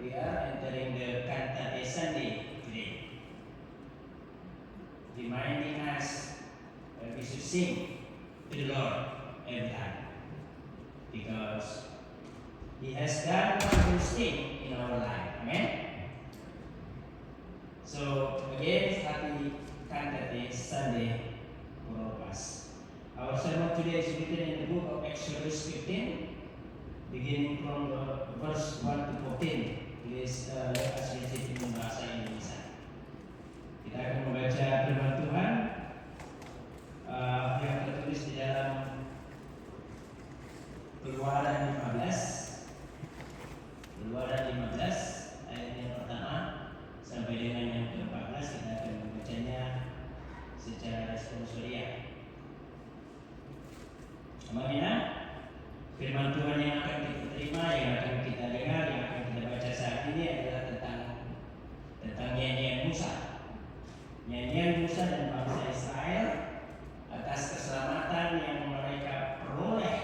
we are entering the Cantate Sunday today, reminding us that we should sing to the Lord every time, because He has done wonderful things in our life. Amen. So again, happy Cantate Sunday for all of us. Our sermon today is written in the book of Exodus 15, beginning from verse 1 to 14. Please let us read it in bahasa Indonesia. Kita akan membaca firman Tuhan yang tertulis di dalam Keluaran 15 ayat yang pertama sampai dengan yang ke-14. Kita akan membacanya secara responsoria. Amin. Firman Tuhan yang akan kita terima, yang akan kita dengar, yang akan kita baca saat ini adalah tentang nyanyian Musa. Nyanyian Musa dan bangsa Israel atas keselamatan yang mereka peroleh,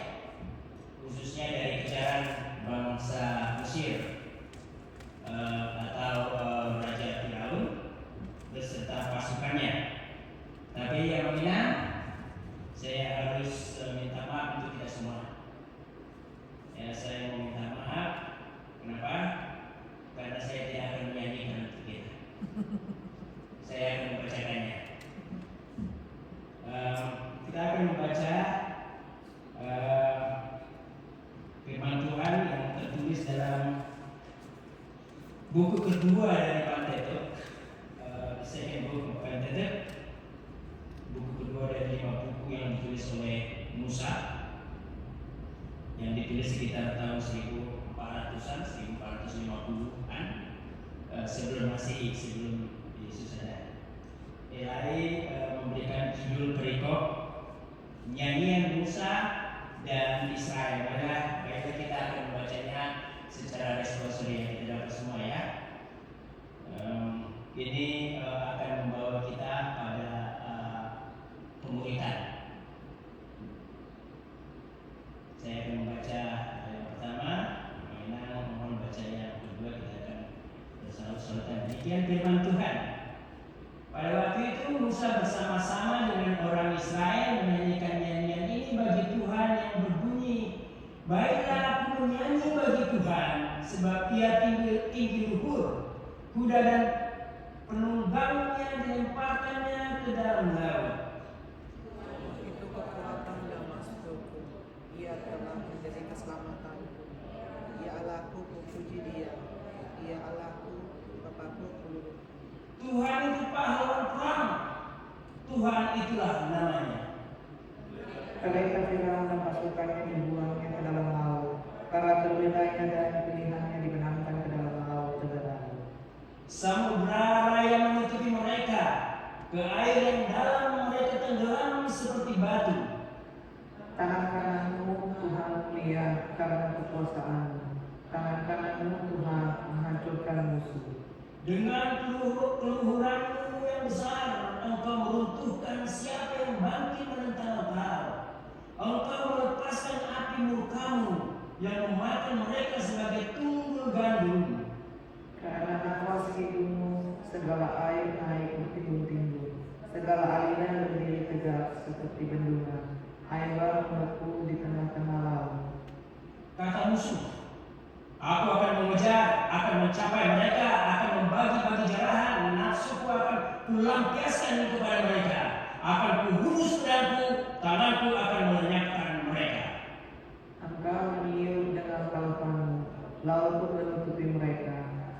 khususnya dari kejaran bangsa Mesir atau Raja Firaun beserta pasukannya. Tapi yang mana saya harus minta maaf untuk kita semua. Ya, saya mau minta maaf. Kenapa? Karena saya tidak akan menyanyikan untuk kita. Saya akan membacakannya. Kita akan membaca firman Tuhan yang tertulis dalam buku kedua dari Pentateuch, second book of Pentateuch, buku kedua dari 5 buku yang ditulis oleh Musa, yang ditulis sekitar tahun 1400-an, 1450-an sebelum Masehi, sebelum Yesus ada. Elai memberikan judul perikop nyanyian Musa dan Israel. Baiklah, kita akan membacanya secara responsoria, kita dapat semua ya. Ini akan membawa kita pada pemuritan. Saya akan membaca yang pertama, mohon baca yang kedua, kita akan bersalut-salutan. Demikian firman Tuhan. Pada waktu itu Musa bersama-sama dengan orang Israel menyanyikan nyanyian ini bagi Tuhan yang berbunyi, baiklah aku menyanyi bagi Tuhan, sebab Ia tinggi luhur, kuda dan penunggangnya dilemparkannya ke dalam laut. Itu kekuatan dan maksudku, Ia telah menjadi keselamatanku. Ia Allahku, kupuji Dia. Ia Allahku, Bapakku peluru. Tuhan itu pahlawan perang. Tuhan itulah namanya. Ketika Firaun dan pasukannya dibuangnya ke dalam laut, para terwilainya dan pilihannya dibenamkan ke dalam laut terdalam. Samudra raya menutupi mereka, ke air yang dalam mereka tenggelam seperti batu. Tangan kananmu Tuhan mulia karena kekuasaanmu. Tangan kananmu Tuhan menghancurkan musuh. Dengan keluhuranmu yang besar, Engkau meruntuhkan siapa yang bangkit menentang Engkau. Engkau melepaskan api murkamu yang memakan mereka sebagai tunggul gandum. Karena nafas hidungmu segala air naik bertimbun-timbun, segala aliran berdiri tegak seperti bendungan. Air baru membeku di tengah-tengah laut. Kata musuh, aku akan mengejar, akan mencapai mereka, akan membagi-bagi jarahan, nafsuku akan kulampiaskan kepada mereka, akan kuhunus pedangku, tanganku akan melenyapkan mereka. Engkau meniup dengan tangkapanmu, laut pun menutupi mereka,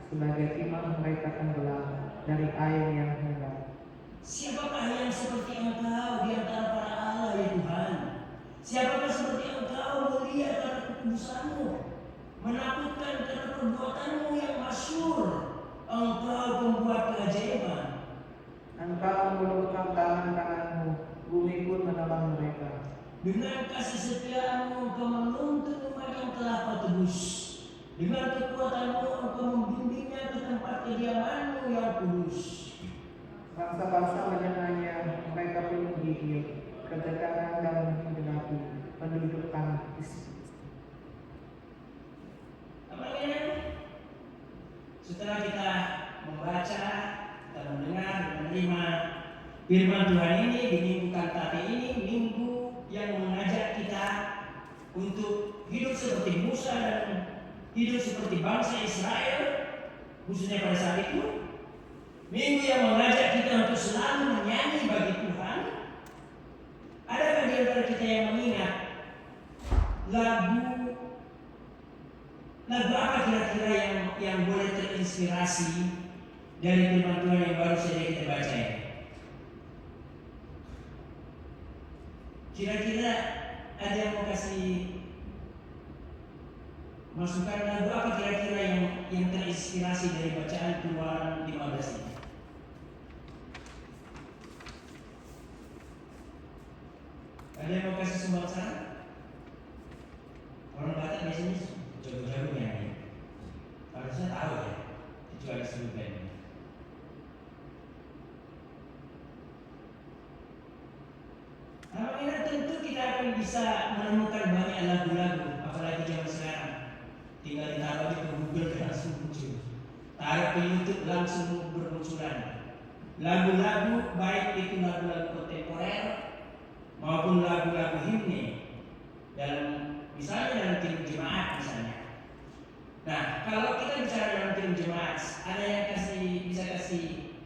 sebagai timah mereka tenggelam dari air yang hendak. Siapakah yang seperti Engkau di antara para Allah, ya Tuhan? Siapakah seperti Engkau mulia karena kekudusanmu, menakutkan karena perbuatanmu yang masyhur? Engkau pembuat keajaiban. Engkau mengulurkan tangan kananmu, bumi pun menolong mereka. Dengan kasih setiamu Engkau menuntun umat yang telah Kau tebus. Dengan kekuatanmu Engkau membimbingnya ke tempat kediamanmu yang kudus. Bangsa-bangsa mendengarnya, mereka pun menggigil. Ketegangan dan menggenapi penduduk. tanah isi. setelah kita membaca, kita mendengar, menerima firman Tuhan ini di minggu kantata ini, minggu yang mengajak kita untuk hidup seperti Musa dan hidup seperti bangsa Israel, khususnya pada saat itu. Minggu yang mengajak kita untuk selalu menyanyi bagi Tuhan. Adakah di antara kita yang mengingat lagu apa kira-kira yang boleh terinspirasi dari firman Tuhan yang baru saja kita baca ini? Kira-kira ada yang mau kasih masukan lagu apa kira-kira yang terinspirasi dari bacaan Keluaran 15 ini? Ada yang mau kasih sumbang saran? Orang Batak biasanya jago-jago nyanyi. Harusnya tahu ya, kecuali seluruh band. Nah, tentu kita akan bisa menemukan banyak lagu-lagu, apalagi zaman sekarang. Tinggal ditaruh aja ke Google langsung muncul. Taruh ke YouTube langsung bermunculan. Lagu-lagu baik itu lagu-lagu kontemporer maupun lagu-lagu himne misalnya dalam tim jemaat misalnya. Nah, kalau kita bicara dalam tim jemaat, ada yang bisa kasih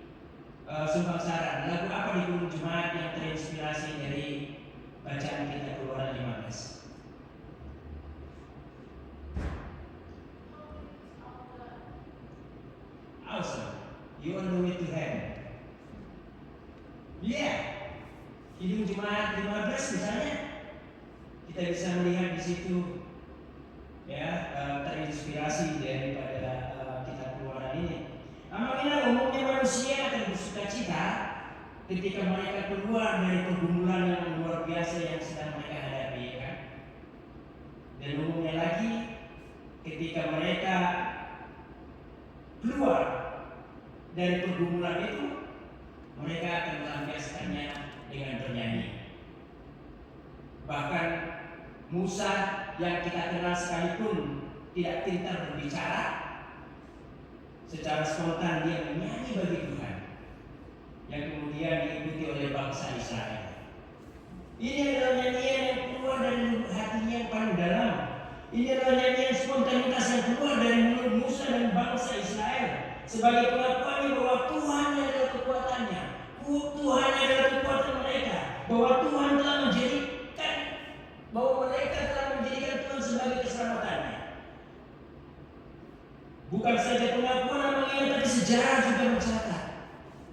sumbang saran lagu apa di gunung jemaat yang terinspirasi dari bacaan kita Keluaran 15? Awesome, you on the way to heaven. Yeah. Hidung Jemaat 15 misalnya, kita bisa melihat di situ ya terinspirasi daripada kitab Keluaran ini. Makanya umumnya manusia akan bersuka cita ketika mereka keluar dari pergumulan yang luar biasa yang sedang mereka hadapi, kan? Dan umumnya lagi ketika mereka keluar dari pergumulan itu, mereka akan melampiaskannya dengan bernyanyi. Bahkan Musa yang kita kenal sekalipun tidak pintar berbicara, secara spontan dia menyanyi bagi Tuhan, yang kemudian diikuti oleh bangsa Israel. Ini adalah nyanyian yang keluar dari hatinya yang paling dalam. Ini adalah nyanyian spontanitas yang keluar dari mulut Musa dan bangsa Israel sebagai pengakuannya bahwa Tuhan adalah kekuatannya. Tuhan adalah kekuatan mereka, bahwa Tuhan telah menjadikan, bahwa mereka telah menjadikan Tuhan sebagai keselamatannya. Bukan saja pengakuan namanya, tapi sejarah juga mencatat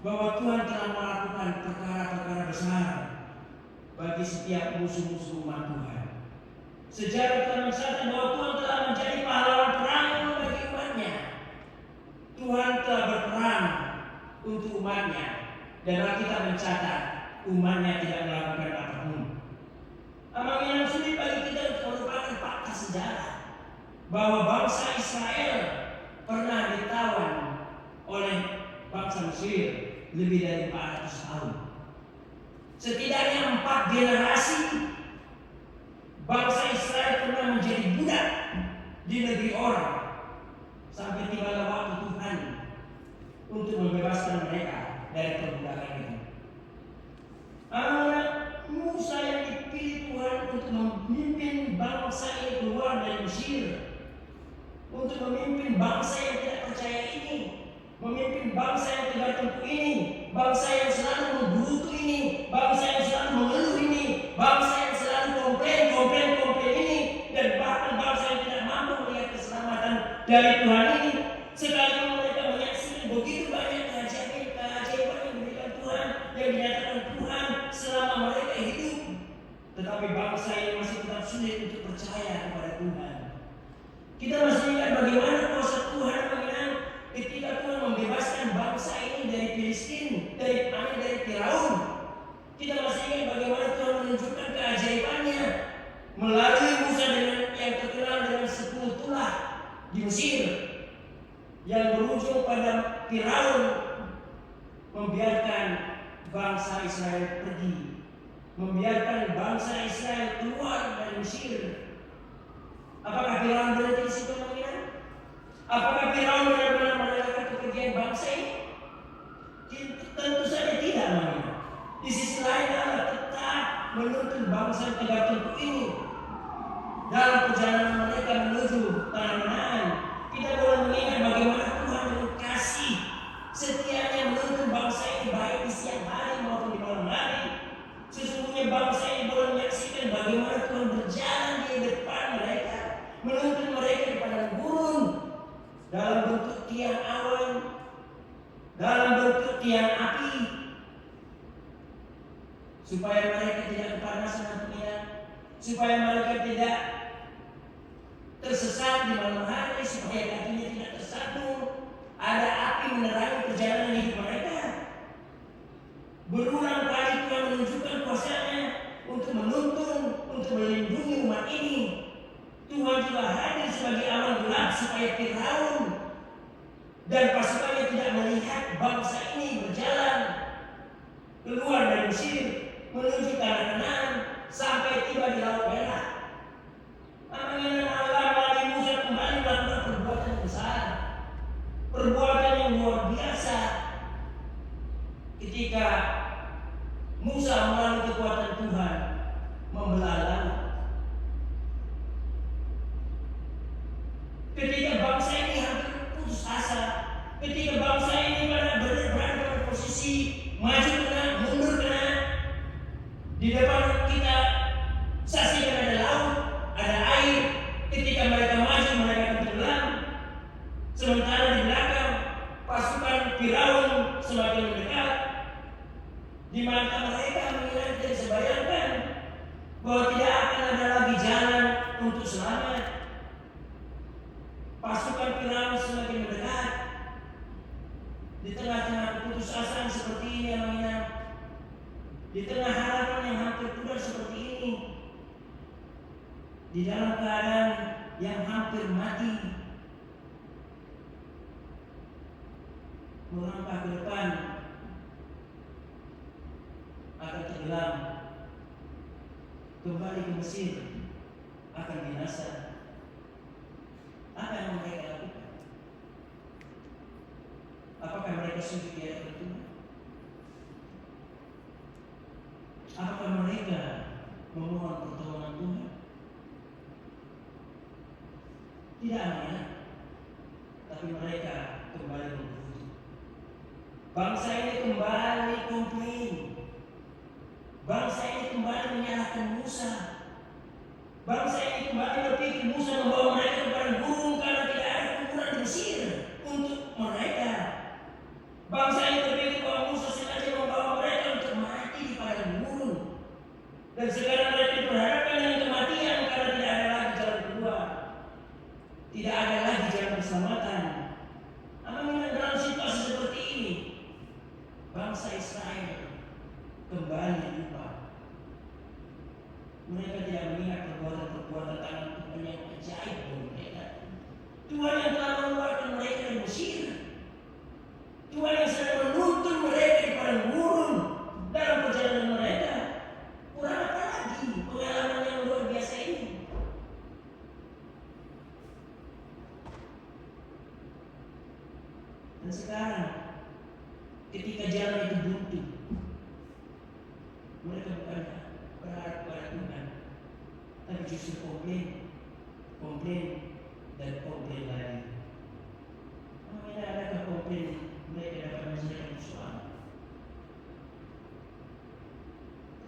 bahwa Tuhan telah melakukan perkara-perkara besar bagi setiap musuh-musuh umat Tuhan. Sejarah telah mencatat bahwa Tuhan telah menjadi pahlawan perang bagi umatnya. Tuhan telah berperang untuk umatnya. Dan Alkitab mencatat umatnya tidak melakukan apapun. Amal yang sulit bagi kita untuk merupakan fakta sejarah bahwa bangsa Israel pernah ditawan oleh bangsa Mesir lebih dari 400 tahun. Setidaknya 4 generasi bangsa Israel pernah menjadi budak di negeri orang sampai tibalah waktu Tuhan untuk membebaskan mereka dari perbudakan itu. Anak Musa yang dipilih Tuhan untuk memimpin bangsa ini keluar dari Mesir, untuk memimpin bangsa yang tidak percaya ini, memimpin bangsa yang tidak tentu ini, bangsa yang selalu menggerutu ini, bangsa yang selalu mengeluh ini, bangsa yang selalu komplain ini, dan bahkan bangsa yang tidak mampu melihat keselamatan dari Tuhan ini. Sekalipun mereka menyaksikan begitu banyak keajaiban yang diberikan Tuhan, yang dinyatakan Tuhan selama mereka hidup, tetapi bangsa ini masih tetap sulit untuk percaya kepada Tuhan. Kita masih ingat bagaimana kuasa Tuhan mengenang ketika Tuhan membebaskan bangsa ini dari Filistin, dari Firaun. Kita masih ingat bagaimana Tuhan menunjukkan keajaibannya melalui Musa yang terkenal dengan 10 tulah di Mesir, yang berujung pada Firaun membiarkan bangsa Israel pergi, membiarkan bangsa Israel keluar dari Mesir. Apakah Firaun berhenti di situ mengira? Apakah Firaun benar-benar kepergian bangsa ini? Tentu saja tidak, namanya. Di sisi lain Allah tetap menuntun bangsa yang tegak tengkuk ini dalam perjalanan mereka menuju tanah Kanaan. Kita boleh mengingat bagaimana Tuhan dengan kasih setianya menuntun bangsa ini baik di siang hari maupun di malam hari. Sesungguhnya bangsa ini boleh menyaksikan bagaimana Tuhan berjalan di depan mereka, menuntun mereka di padang gurun dalam bentuk tiang awan, dalam bentuk tiang api, supaya mereka tidak kepanasan hatinya, supaya mereka tidak tersesat di malam hari, supaya kakinya tidak tersandung. Ada api menerangi perjalanan hidup mereka. Berulang kali Tuhan menunjukkan kuasa-Nya untuk menuntun, untuk melindungi umat ini. Tuhan juga hadir sebagai awan gelap supaya Firaun dan pasukannya tidak melihat bangsa ini berjalan keluar dari Mesir menuju tanah Kanaan sampai tiba di Laut Merah. Amangan Allah melalui Musa kembali melakukan perbuatan besar, perbuatan yang luar biasa. Ketika Musa melalui kekuatan Tuhan membelah laut. Ketika bangsa ini hampir putus asa, ketika bangsa ini berada pada posisi maju kena, mundur kena, di depan kita saksikan ada laut, ada air. Ketika mereka maju, mereka tenggelam. Sementara di belakang pasukan Firaun semakin mendekat. Di mata mereka mengira dan sebayangkan bahwa tidak akan ada lagi jalan untuk selamat. Pasukan Firaun semakin mendekat. Di tengah-tengah keputusasaan seperti ini, yang di tengah harapan yang hampir pudar seperti ini, di dalam keadaan yang hampir mati, melangkah ke depan akan tenggelam, kembali ke Mesir akan binasa. Apa yang mereka lakukan? Apakah mereka sujud di hadapan Tuhan? Apakah mereka memohon pertolongan Tuhan? Tidak, ya. Tapi mereka kembali menggerutu. Bangsa ini kembali komplain. Bangsa ini kembali menyalahkan Musa. Bangsa ini kembali berpikir Musa membawa mereka ke padang gurun karena tidak ada kuburan di Mesir untuk mereka. Bangsa ini berpikir bahwa Musa sengaja membawa mereka untuk mati di padang gurun. Dan sekarang mereka diperhadapkan dengan kematian karena tidak ada lagi jalan keluar. Tidak ada lagi jalan keselamatan. Apabila dalam situasi seperti ini, bangsa Israel kembali lupa. Mereka tidak melihat perbuatan-perbuatan tangan Tuhan yang ajaib bagi mereka. Tuhan yang telah mengeluarkan mereka dari Mesir. Tuhan yang sedang menuntun mereka di padang gurun dalam perjalanan mereka. Kurang apa lagi pengalaman yang luar biasa ini? Dan sekarang ketika jalan itu buntu, mereka bukan berharap kepada Tuhan, tapi justru komplain dan komplain lagi. Makanya adakah komplain mereka dapat menyelesaikan persoalan?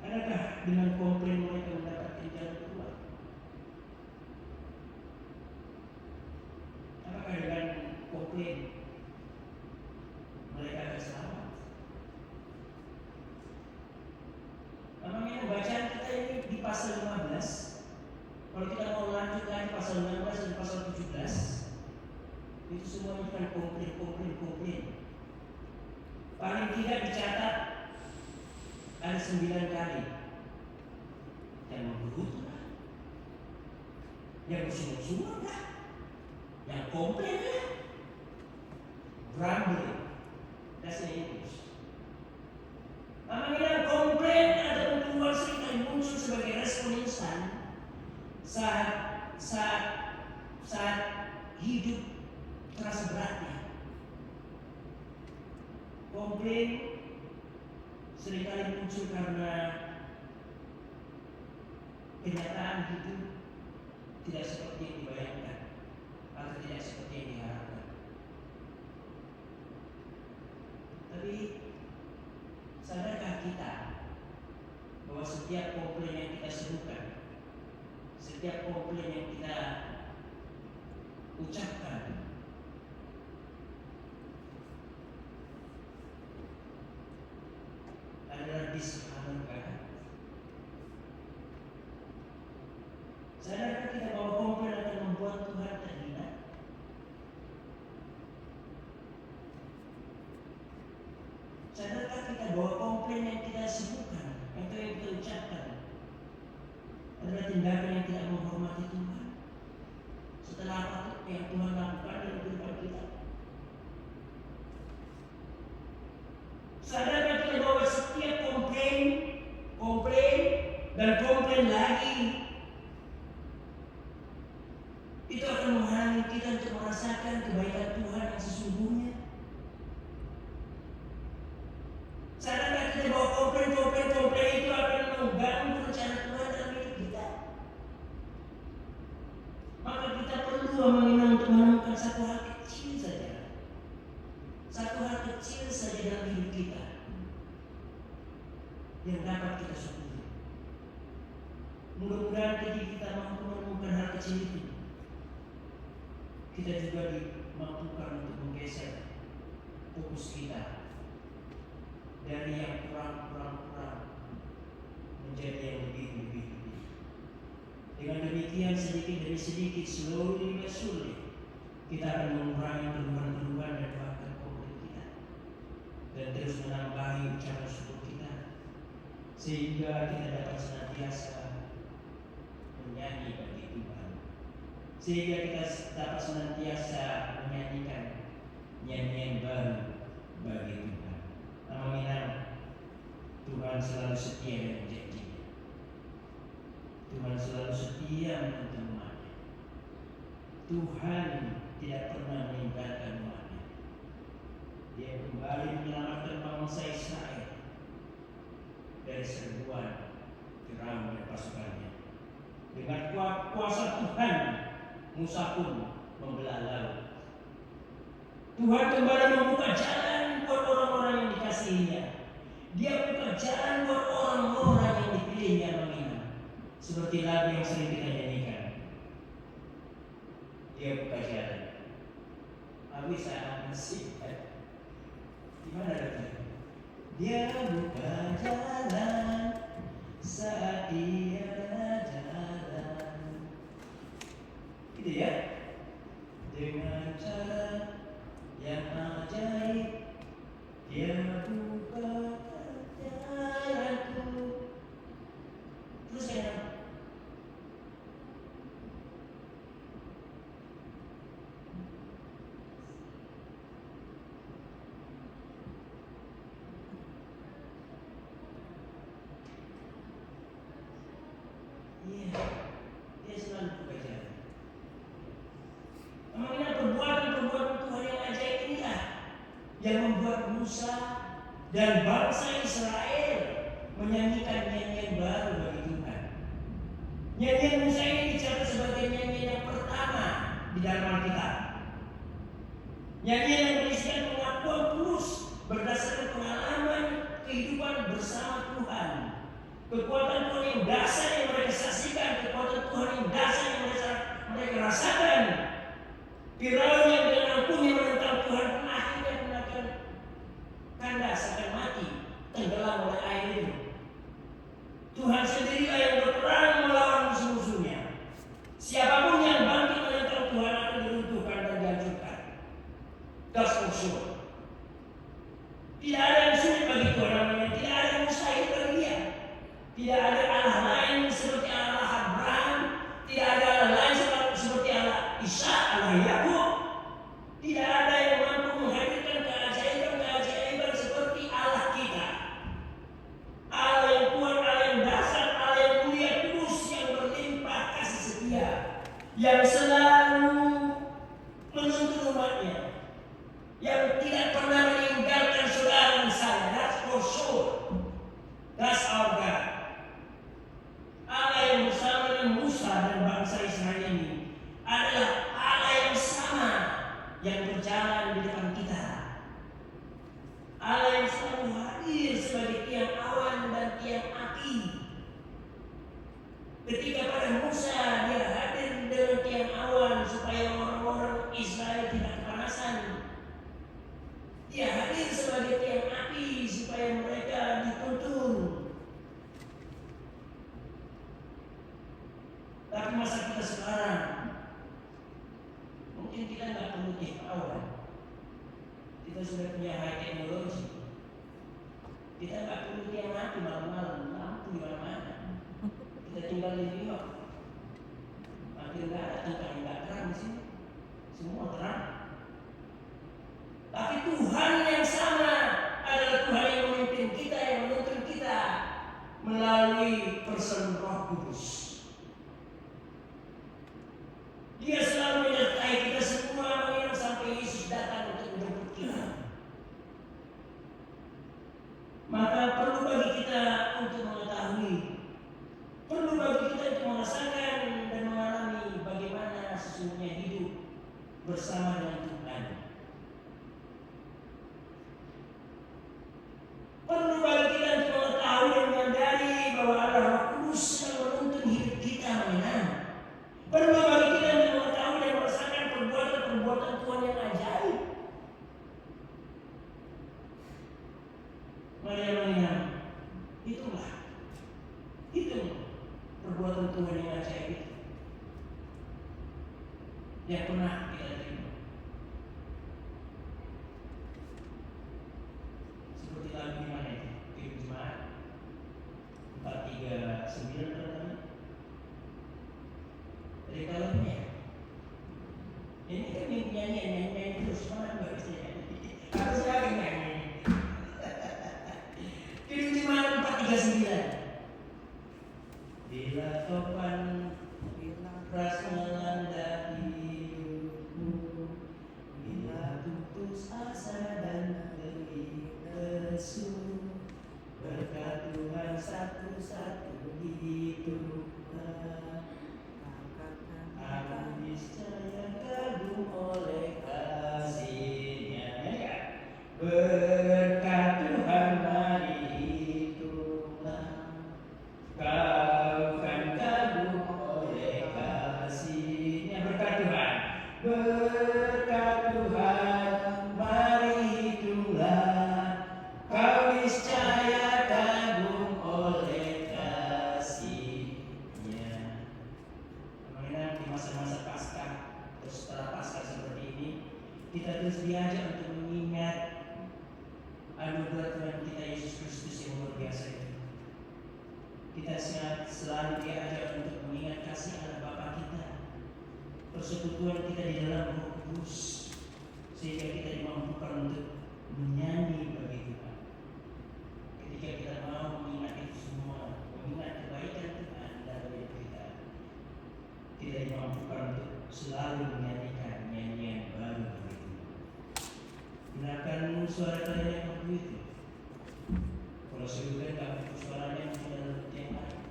Adakah dengan komplain mereka mendapatkan jalan keluar? Apakah dengan komplain mereka akan selamat? Namanya bacaan kita ini di pasal 15. Kalau kita mau lanjut lagi pasal 16 dan pasal 17, itu semuanya bukan komplain. Paling tidak dicatat ada 9 kali yang menggerutu lah, yang bersungut-sungut lah, yang komplain lah, grumbling. That's in English. Namanya komplain atau keluar sering muncul sebagai respon instan saat hidup terasa beratnya. komplain seringkali muncul karena kenyataan hidup tidak seperti yang dibayangkan atau tidak seperti yang diharapkan. Tapi sadarkah kita bahwa setiap komplain yang kita serukan, setiap komplain yang kita ucapkan adalah disepakati? Sadarkah kita bahwa komplain akan membuat Tuhan terhina? Sadarkah kita bahwa komplain yang kita sebutkan, yang kita ucapkan, adalah tindakan yang tidak menghormati Tuhan? Setelah apa yang Tuhan lakukan dalam kehidupan kita? Sadarkah kita bahwa setiap komplain dan komplain lagi itu akan menghalangi kita untuk merasakan kebaikan Tuhan yang sesungguhnya? Sadarkah kita bahwa komplain itu akan mengganggu rencana Tuhan dalam hidup kita? Maka kita perlu mengenal untuk menemukan satu hal kecil saja, dalam hidup kita yang dapat kita syukuri. Mudah-mudahan ketika kita mampu menemukan hal kecil itu, kita juga dimampukan untuk menggeser fokus kita dari yang kurang menjadi yang lebih. Dengan demikian sedikit demi sedikit, slowly but surely, kita akan mengurangi keluhan dan bahkan komplain kita, dan terus menambahi ucapan syukur kita, sehingga kita dapat senantiasa menyanyi bagi Tuhan, sehingga kita dapat senantiasa menyanyikan nyanyian baru bagi Tuhan. Amin. Tuhan selalu setia dengan janjinya. Tuhan selalu setia menuntut umatnya. Tuhan tidak pernah meninggalkan umatnya. Dia kembali menyelamatkan bangsa Israel dari serbuan Firaun dan pasukannya. Dengan kuasa Tuhan, Musa pun membelah laut. Tuhan kembali membuka jalan buat orang-orang yang dikasihinya. Dia buka jalan buat orang-orang yang dipilihnya menginap. Seperti lagu yang sering kita nyanyikan. Dia buka jalan. Aku bisa masih. Gimana lagunya? Dia buka jalan saat tiada jalan. Gitu ya? Dengan cara yang ajaib, dia buka jalanku. Terus saya dia selalu buka jalan. Namanya perbuatan Tuhan yang ajaib inilah yang membuat Musa dan bangsa Israel menyanyikan nyanyian baru bagi Tuhan. Nyanyian Musa ini dicatat sebagai nyanyian yang pertama di dalam Alkitab. Nyanyian yang berisikan pengakuan tulus berdasarkan pengalaman kehidupan bersama Tuhan. Kekuatan Tuhan yang dasar yang mereka saksikan, kekuatan Tuhan yang dasar yang mereka rasakan. Firaun yang dengan ampuhnya menentang Tuhan pun akhirnya akan kandas, akan mati, tenggelam oleh air itu. Tuhan sendirilah yang berperang melawan musuh-musuhnya. Siapapun yang bangkit menentang Tuhan akan diruntuhkan dan dihancurkan. That's for sure. Tidak ada yang sulit bagi Tuhan namanya, tidak ada yang mustahil bagi Dia. Tidak ada Allah lain seperti Allah Abraham, tidak ada Allah lain seperti Allah Ishak, Allah Yakub. Tidak ada yang mampu menghadirkan keajaiban seperti Allah kita. Allah yang kuat, Allah yang dasar, Allah yang mulia kudus, yang berlimpah kasih setia, yang selalu menuntun umatnya, yang tidak pernah meninggalkan saudara That's our God. Allah yang bersama dengan Musa dan bangsa Israel ini adalah Allah yang sama yang berjalan di depan kita. Allah yang selalu hadir sebagai tiang awan dan tiang api. Ketika pada Musa dia hadir dengan tiang awan supaya orang-orang Israel tidak kepanasan. Dia hadir sebagai tiang api supaya mereka dituntun. Tapi masa kita sekarang, mungkin kita nggak perlu tiang awan. Kita sudah punya high teknologi. Kita nggak perlu tiang api malam-malam, lampu di mana-mana. Kita tinggal di New York. Hampir nggak ada tempat yang nggak terang di sini. Semua terang. Tapi Tuhan yang sama adalah Tuhan yang memimpin kita, yang menuntun kita melalui person Roh Kudus. Dia selalu menyertai kita semua mengingat sampai Yesus datang untuk menjemput kita. Maka perlu bagi kita untuk mengetahui, perlu bagi kita untuk merasakan dan mengalami bagaimana sesungguhnya hidup bersama dengan Tuhan. Perlu bagi kita untuk mengetahui dan menyadari bahwa Allah Roh Kudus yang menuntun hidup kita mengenal. Perlu bagi kita untuk mengetahui dan merasakan perbuatan-perbuatan Tuhan yang ajaib. Maria, itulah perbuatan Tuhan yang ajaib itu yang pernah kita terima. Seperti lagu di mana itu? Di Jemaat 439 teman-teman. Dari kalungnya. Ini kan nyanyi terus mana nggak bisa nyanyi. Aku sekali nyanyi. Di Jemaat 439. Bila topan ras melanda hidupmu, bila putus asa dan letih lesu, berkat Tuhan satu-satu hiduplah. Aku niscaya kagum oleh kasih-Nya. Berkat Tuhan mari hitunglah. Kau kan kagum oleh kasih-Nya. Berkat Tuhan. Berkat Tuhan mari hitunglah. Kau niscaya kagum oleh kasih-Nya. Mengenai di masa-masa Paskah, terus setelah Paskah seperti ini, kita terus diajak untuk mengingat anugerah Tuhan kita Yesus Kristus yang luar biasa itu. Kita selalu diajak untuk mengingat kasih Allah Bapa kita, persekutuan kita di dalam Roh Kudus, sehingga kita dimampukan untuk menyanyi bagi Tuhan. Ketika kita mau mengingat itu semua, mengingat kebaikan Tuhan dalam hidup kita, kita dimampukan untuk selalu menyanyikan nyanyian baru bagi Tuhan. Gunakan suara kalian yang merdu itu. Kalau sebelumnya tak butuh suaranya mungkin dalam bentuk yang lain.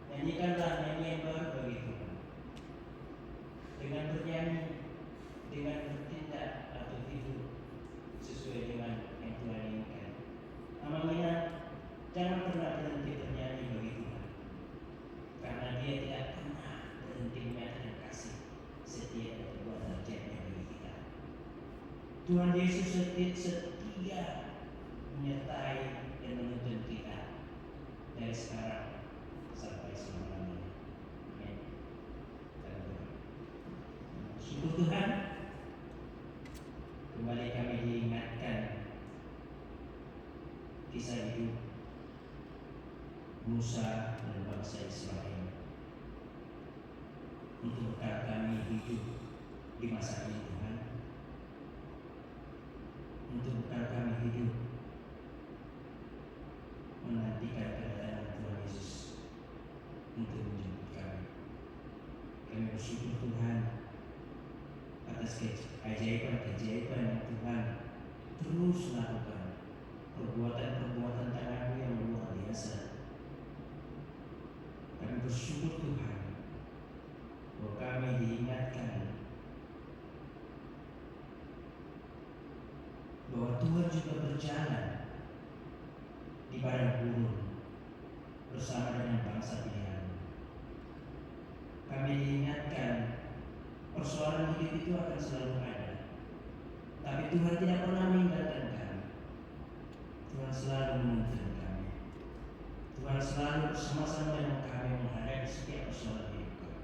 Nyanyikanlah nyanyian baru bagi Tuhan. Dengan bernyanyi, dengan bertindak atau tidur sesuai dengan yang Tuhan inginkan. Amangina, jangan pernah berhenti bernyanyi bagi Tuhan, karena Dia tidak pernah berhenti menyatakan kasih setia dan perbuatan jahatnya bagi kita. Tuhan Yesus setia menyertai dan menuntun kita dari sekarang sampai selama-lamanya. Amin. Syukur Tuhan, kembali kami diingatkan kisah hidup Musa dan bangsa Israel untuk bekal kami hidup di masa ini Tuhan, untuk bekal kami hidup menantikan kedatangan Tuhan Yesus untuk menjemput kami. Kami bersyukur Tuhan atas keajaiban-keajaiban yang Tuhan terus lakukan, perbuatan-perbuatan tangan-Mu yang luar biasa. biasa. Kami bersyukur Tuhan bahwa kami diingatkan bahwa Tuhan juga berjalan di padang gurun bersama dengan bangsa pilihan. Kami diingatkan persoalan hidup itu akan selalu ada, tapi Tuhan tidak pernah meninggalkan kami. Tuhan selalu menuntun kami. Tuhan selalu bersama-sama dengan kami menghadapi setiap persoalan hidup kami.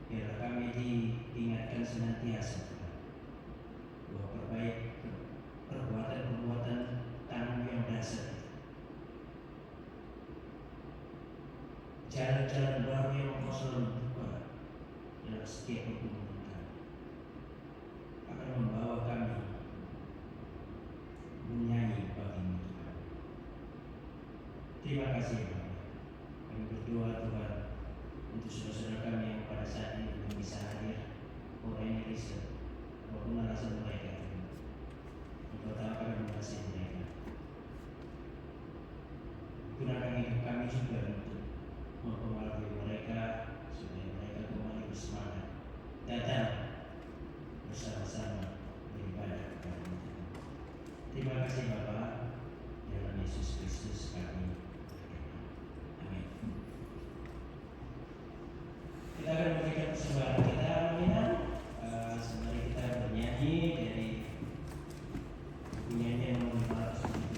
Biarlah kami diingatkan senantiasa Tuhan bahwa perbuatan-perbuatan tangan yang dasar itu, jalan-jalan baru yang Engkau selalu buka dalam setiap hubungan kami akan membawa kami menyanyi bagi-Mu Tuhan. Terima kasih Bapak. Kami berdoa Tuhan untuk saudara-saudara kami yang pada saat ini belum bisa hadir, orang Indonesia maupun alasan mereka Tuhan. Engkau tahu kami mengasihi mereka. Gunakan hidup kami juga untuk mempengaruhi mereka supaya mereka kembali bersemangat datang bersama-sama beribadah kepada Tuhan. Terima kasih Bapa, dalam Yesus Kristus kami. Amin. Kita akan memberikan persembahan kita, Aminah. Sembari kita bernyanyi dari nyanyian nomor 505.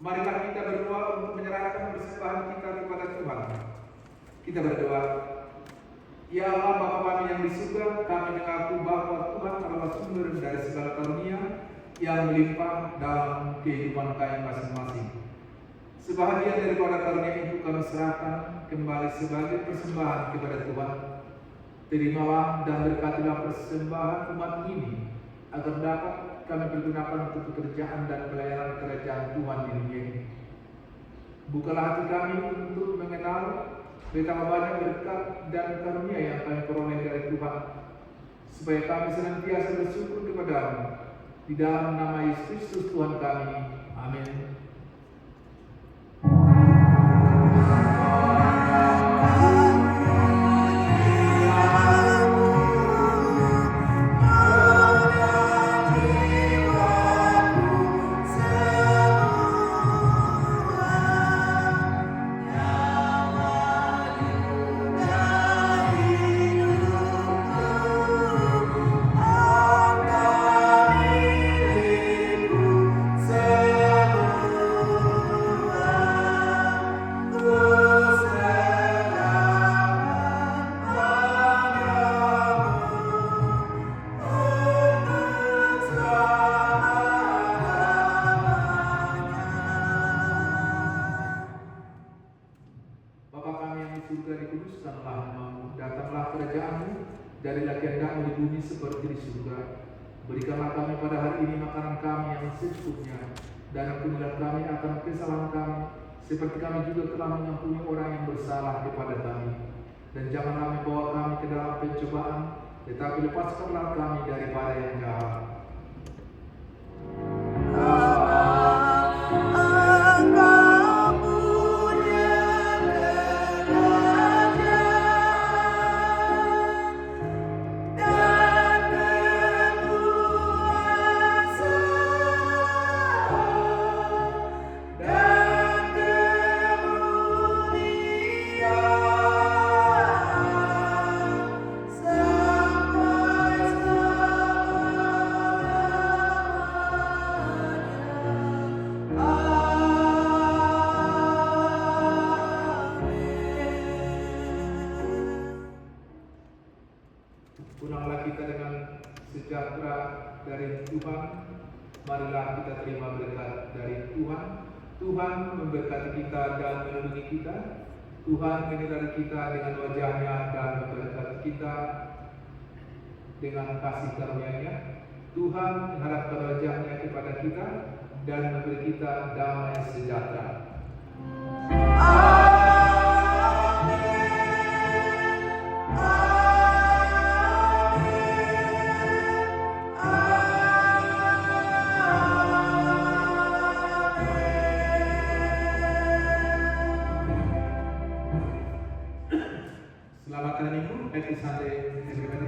Marilah kita berdoa untuk menyerahkan persembahan kita kepada Tuhan. Kita berdoa. Ya Allah Bapa kami yang di surga, kami mengaku bahwa Tuhan adalah sumber dari segala karunia yang melimpah dalam kehidupan kami masing-masing. Sebahagian daripada karunia itu kami serahkan kembali sebagai persembahan kepada Tuhan. Terimalah dan berkatilah persembahan umat ini, agar dapat kami pergunakan untuk pekerjaan dan pelayanan kerajaan Tuhan di dunia ini. Bukalah hati kami untuk mengenal betapa banyak berkat dan karunia yang kami peroleh dari Tuhan, supaya kami senantiasa bersyukur kepada-Mu. Di dalam nama Yesus Kristus Tuhan kami. Amin. surga dikuduskanlah namamu, datanglah kerajaanmu, jadilah kehendakmu di bumi seperti di surga. Berikanlah kami pada hari ini makanan kami yang secukupnya, dan ampunilah kami akan kesalahan kami, seperti kami juga telah mengampuni orang yang bersalah kepada kami. Dan janganlah membawa kami ke dalam pencobaan, tetapi lepaskanlah kami daripada yang jahat. Pulanglah kita dengan sejahtera dari Tuhan. Marilah kita terima berkat dari Tuhan. Tuhan memberkati kita dan melindungi kita. Tuhan menyertai kita dengan wajah-Nya dan memberkati kita dengan kasih karunia-Nya. Tuhan menghadapkan wajah-Nya kepada kita dan memberi kita damai sejahtera. Selamat hari Minggu, happy Sunday everybody.